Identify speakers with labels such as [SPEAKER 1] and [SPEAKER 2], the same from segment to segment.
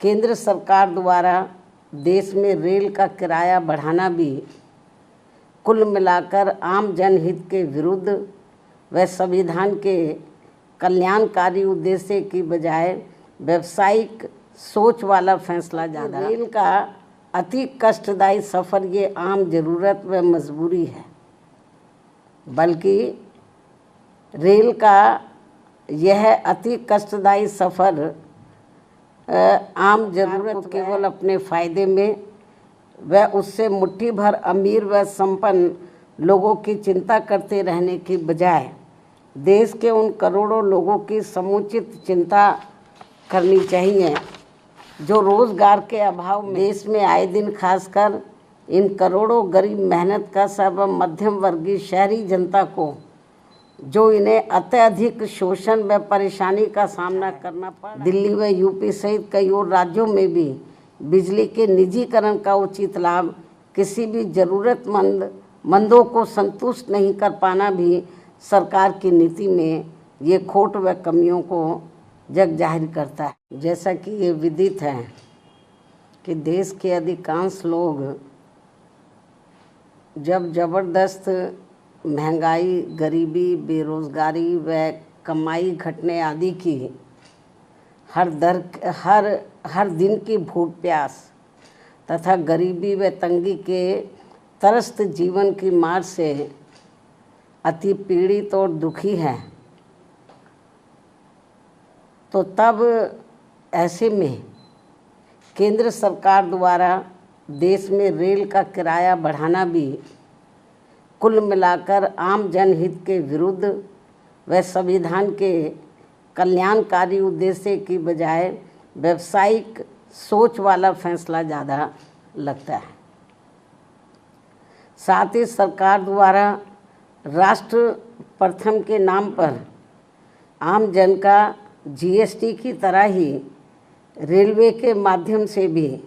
[SPEAKER 1] केंद्र सरकार द्वारा देश में रेल का किराया बढ़ाना भी कुल मिलाकर आम जनहित के विरुद्ध व संविधान के कल्याणकारी उद्देश्य की बजाय व्यावसायिक सोच वाला फैसला ज़्यादा। रेल का अति कष्टदायी सफ़र ये आम ज़रूरत व मजबूरी है, बल्कि रेल का यह अति कष्टदायी सफ़र आम ज़रूरत केवल अपने फ़ायदे में व उससे मुट्ठी भर अमीर व संपन्न लोगों की चिंता करते रहने की बजाय देश के उन करोड़ों लोगों की समुचित चिंता करनी चाहिए जो रोज़गार के अभाव में देश में आए दिन खासकर इन करोड़ों गरीब मेहनत कश व मध्यम वर्गीय शहरी जनता को जो इन्हें अत्यधिक शोषण व परेशानी का सामना करना पड़ा। दिल्ली व यूपी सहित कई और राज्यों में भी बिजली के निजीकरण का उचित लाभ किसी भी ज़रूरतमंदों को संतुष्ट नहीं कर पाना भी सरकार की नीति में ये खोट व कमियों को जग जाहिर करता है। जैसा कि ये विदित है कि देश के अधिकांश लोग जब ज़बरदस्त महंगाई, गरीबी, बेरोज़गारी व कमाई घटने आदि की हर दिन की भूख प्यास तथा गरीबी व तंगी के त्रस्त जीवन की मार से अति पीड़ित और दुखी है, तो तब ऐसे में केंद्र सरकार द्वारा देश में रेल का किराया बढ़ाना भी कुल मिलाकर आम जनहित के विरुद्ध व संविधान के कल्याणकारी उद्देश्य की बजाय व्यावसायिक सोच वाला फैसला ज़्यादा लगता है। साथ ही सरकार द्वारा राष्ट्र प्रथम के नाम पर आम जन का जीएसटी की तरह ही रेलवे के माध्यम से भी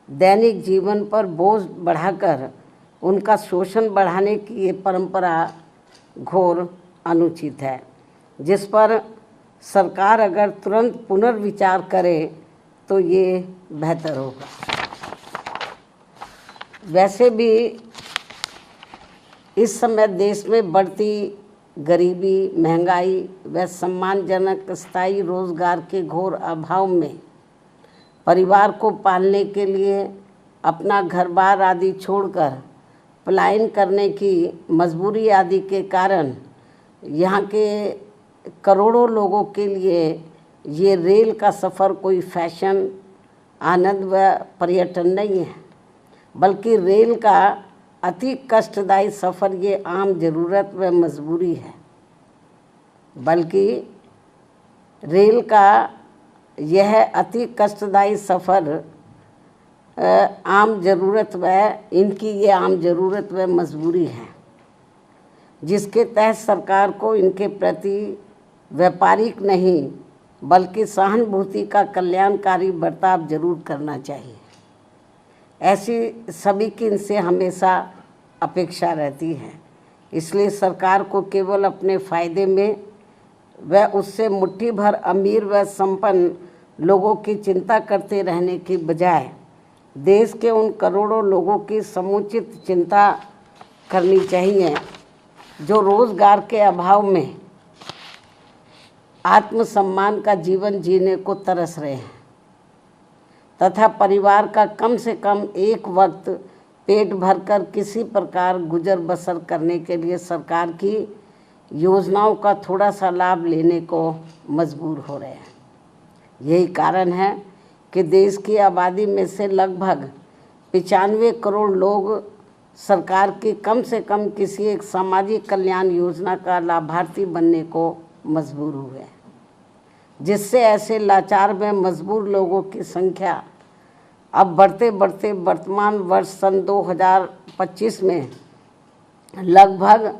[SPEAKER 1] दैनिक जीवन पर बोझ बढ़ाकर उनका शोषण बढ़ाने की ये परंपरा घोर अनुचित है, जिस पर सरकार अगर तुरंत पुनर्विचार करे तो ये बेहतर होगा। वैसे भी इस समय देश में बढ़ती गरीबी, महंगाई व सम्मानजनक स्थायी रोजगार के घोर अभाव में परिवार को पालने के लिए अपना घर-बार आदि छोड़कर पलायन करने की मजबूरी आदि के कारण यहाँ के करोड़ों लोगों के लिए ये रेल का सफ़र कोई फैशन, आनंद व पर्यटन नहीं है, बल्कि रेल का अति कष्टदायी सफ़र ये आम ज़रूरत व मजबूरी है। बल्कि रेल का यह अति कष्टदायी सफ़र आम ज़रूरत व ये आम ज़रूरत व मजबूरी है, जिसके तहत सरकार को इनके प्रति व्यापारिक नहीं बल्कि सहानुभूति का कल्याणकारी बर्ताव जरूर करना चाहिए। ऐसी सभी की इनसे हमेशा अपेक्षा रहती है। इसलिए सरकार को केवल अपने फ़ायदे में व उससे मुट्ठी भर अमीर व संपन्न लोगों की चिंता करते रहने की बजाय देश के उन करोड़ों लोगों की समुचित चिंता करनी चाहिए जो रोज़गार के अभाव में आत्मसम्मान का जीवन जीने को तरस रहे हैं तथा परिवार का कम से कम एक वक्त पेट भरकर किसी प्रकार गुजर बसर करने के लिए सरकार की योजनाओं का थोड़ा सा लाभ लेने को मजबूर हो रहे हैं। यही कारण है कि देश की आबादी में से लगभग 95 करोड़ लोग सरकार की कम से कम किसी एक सामाजिक कल्याण योजना का लाभार्थी बनने को मजबूर हुए, जिससे ऐसे लाचार व मजबूर लोगों की संख्या अब बढ़ते बढ़ते वर्तमान वर्ष सन 2025 में लगभग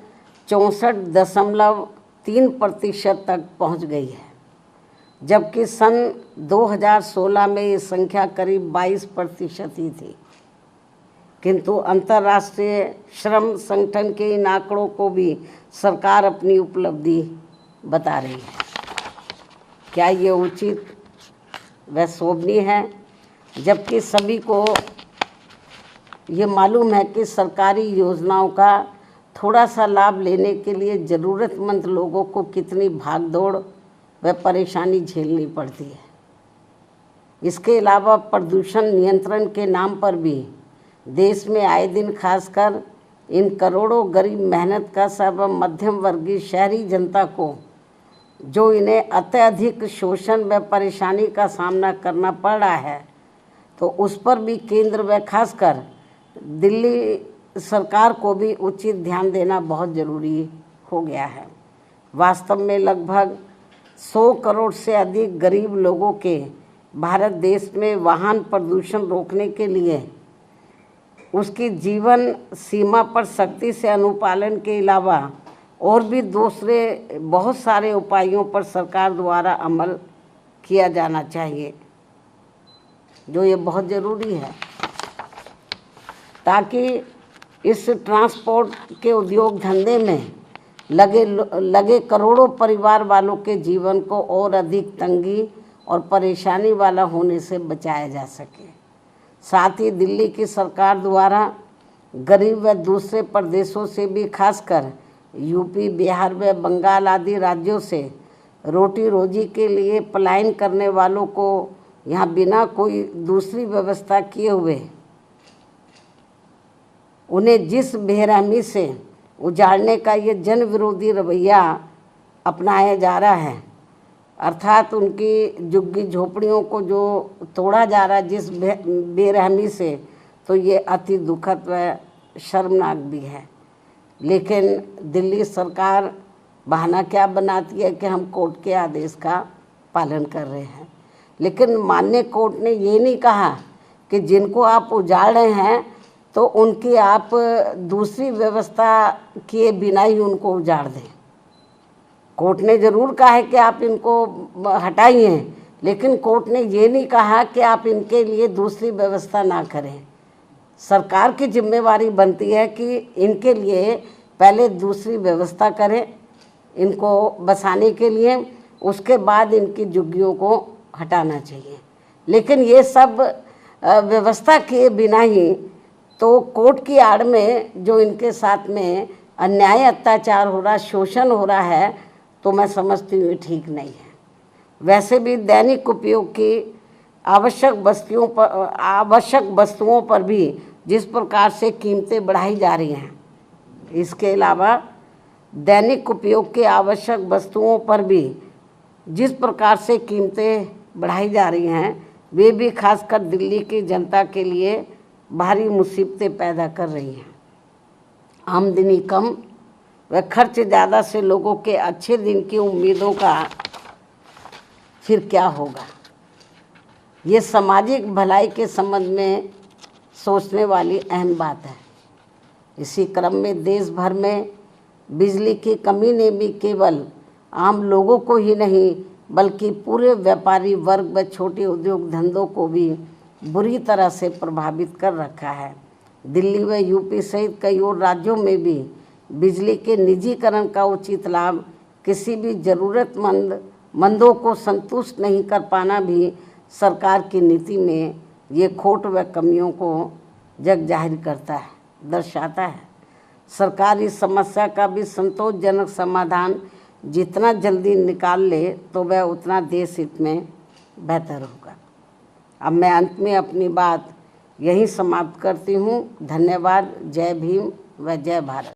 [SPEAKER 1] 64.3% तक पहुंच गई है, जबकि सन 2016 में ये संख्या करीब 22% ही थी। किंतु अंतर्राष्ट्रीय श्रम संगठन के इन आंकड़ों को भी सरकार अपनी उपलब्धि बता रही है। क्या ये उचित व शोभनीय है जबकि सभी को ये मालूम है कि सरकारी योजनाओं का थोड़ा सा लाभ लेने के लिए ज़रूरतमंद लोगों को कितनी भागदौड़ व परेशानी झेलनी पड़ती है। इसके अलावा प्रदूषण नियंत्रण के नाम पर भी देश में आए दिन खासकर इन करोड़ों गरीब मेहनत का सर्व मध्यम वर्गीय शहरी जनता को जो इन्हें अत्यधिक शोषण व परेशानी का सामना करना पड़ रहा है, तो उस पर भी केंद्र व खासकर दिल्ली सरकार को भी उचित ध्यान देना बहुत ज़रूरी हो गया है। वास्तव में लगभग 100 करोड़ से अधिक गरीब लोगों के भारत देश में वाहन प्रदूषण रोकने के लिए उसकी जीवन सीमा पर सख्ती से अनुपालन के अलावा और भी दूसरे बहुत सारे उपायों पर सरकार द्वारा अमल किया जाना चाहिए, जो ये बहुत ज़रूरी है, ताकि इस ट्रांसपोर्ट के उद्योग धंधे में लगे करोड़ों परिवार वालों के जीवन को और अधिक तंगी और परेशानी वाला होने से बचाया जा सके। साथ ही दिल्ली की सरकार द्वारा गरीब व दूसरे प्रदेशों से भी खासकर यूपी, बिहार व बंगाल आदि राज्यों से रोटी रोजी के लिए पलायन करने वालों को यहाँ बिना कोई दूसरी व्यवस्था किए हुए उन्हें जिस बेरहमी से उजाड़ने का ये जन विरोधी रवैया अपनाया जा रहा है, अर्थात उनकी झुग्गी झोपड़ियों को जो तोड़ा जा रहा है जिस बेरहमी से, तो ये अति दुखद व शर्मनाक भी है। लेकिन दिल्ली सरकार बहाना क्या बनाती है कि हम कोर्ट के आदेश का पालन कर रहे हैं, लेकिन माननीय कोर्ट ने ये नहीं कहा कि जिनको आप उजाड़ रहे हैं तो उनकी आप दूसरी व्यवस्था किए बिना ही उनको उजाड़ दें। कोर्ट ने ज़रूर कहा है कि आप इनको हटाइए, लेकिन कोर्ट ने ये नहीं कहा कि आप इनके लिए दूसरी व्यवस्था ना करें। सरकार की जिम्मेवारी बनती है कि इनके लिए पहले दूसरी व्यवस्था करें इनको बसाने के लिए, उसके बाद इनकी झुग्गियों को हटाना चाहिए। लेकिन ये सब व्यवस्था किए बिना ही तो कोर्ट की आड़ में जो इनके साथ में अन्याय अत्याचार हो रहा, शोषण हो रहा है, तो मैं समझती हूँ ठीक नहीं है। वैसे भी दैनिक उपयोग की आवश्यक वस्तुओं पर भी जिस प्रकार से कीमतें बढ़ाई जा रही हैं, इसके अलावा दैनिक उपयोग के आवश्यक वस्तुओं पर भी जिस प्रकार से कीमतें बढ़ाई जा रही हैं, वे भी खासकर दिल्ली की जनता के लिए भारी मुसीबतें पैदा कर रही हैं। आमदनी कम व खर्च ज़्यादा से लोगों के अच्छे दिन की उम्मीदों का फिर क्या होगा, ये सामाजिक भलाई के संबंध में सोचने वाली अहम बात है। इसी क्रम में देश भर में बिजली की कमी ने भी केवल आम लोगों को ही नहीं बल्कि पूरे व्यापारी वर्ग व छोटे उद्योग धंधों को भी बुरी तरह से प्रभावित कर रखा है। दिल्ली व यूपी सहित कई और राज्यों में भी बिजली के निजीकरण का उचित लाभ किसी भी ज़रूरतमंदों को संतुष्ट नहीं कर पाना भी सरकार की नीति में ये खोट व कमियों को जग जाहिर करता है, दर्शाता है। सरकार इस समस्या का भी संतोषजनक समाधान जितना जल्दी निकाल ले तो वह उतना देश हित में बेहतर होगा। अब मैं अंत में अपनी बात यहीं समाप्त करती हूँ। धन्यवाद। जय भीम व जय भारत।